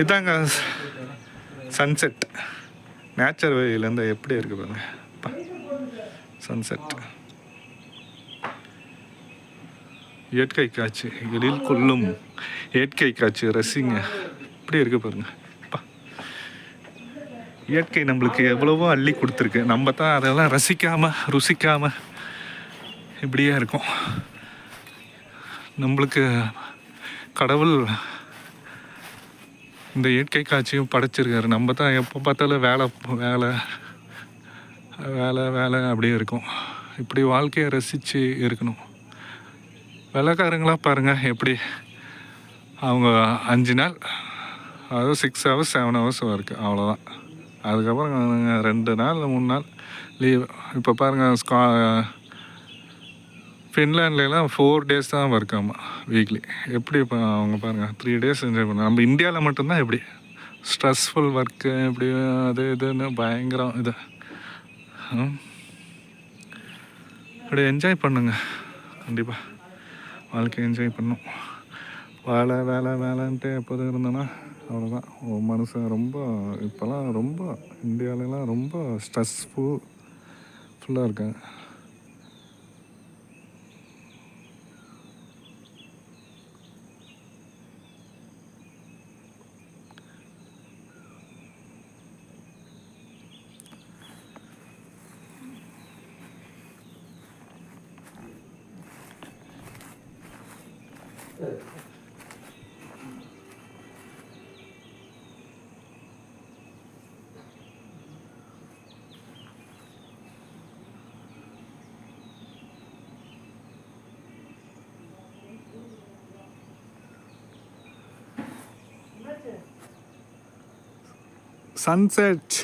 இதாங்க sunset. Nature வேலேருந்து எப்படி இருக்கு பாருங்க. சன்செட், இயற்கை காட்சி, எழில் கொள்ளும் இயற்கை காட்சி ரசிங்க. இப்படி இருக்கு பாருங்க. இயற்கை நம்மளுக்கு எவ்வளவோ அள்ளி கொடுத்துருக்கு. நம்ம தான் அதெல்லாம் ரசிக்காமல் ருசிக்காமல் இப்படியே இருக்கும். நம்மளுக்கு கடவுள் இந்த இயற்கை காட்சியும் படைச்சிருக்காரு. நம்ம தான் எப்போ பார்த்தாலும் வேலை வேலை வேலை வேலை அப்படியே இருக்கும். இப்படி வாழ்க்கையை ரசித்து இருக்கணும். வெள்ளைக்காரங்களாக பாருங்கள் எப்படி அவங்க 5 நாள், அதாவது 6 hours 7 hours ஒர்க்கு, அவ்வளோதான். அதுக்கப்புறம் 2 நாள் 3 நாள் லீவ். இப்போ பாருங்கள் ஃபின்லாண்ட்லாம் 4 days தான் ஒர்க். ஆமாம், வீக்லி. எப்படி இப்போ அவங்க பாருங்கள் 3 days என்ஜாய் பண்ண. நம்ம இந்தியாவில் மட்டும்தான் எப்படி ஸ்ட்ரெஸ்ஃபுல் ஒர்க்கு, இப்படி அது இதுன்னு பயங்கரம் இது. அப்படி என்ஜாய் பண்ணுங்க. கண்டிப்பாக வாழ்க்கை என்ஜாய் பண்ணும். வேலை வேலை வேலைன்ட்டு எப்போதும் இருந்தோன்னா அவ்வளோதான். மனுஷன் ரொம்ப இப்போலாம் ரொம்ப இந்தியாவிலலாம் ரொம்ப ஃபுல்லாக இருக்காங்க. Sunset.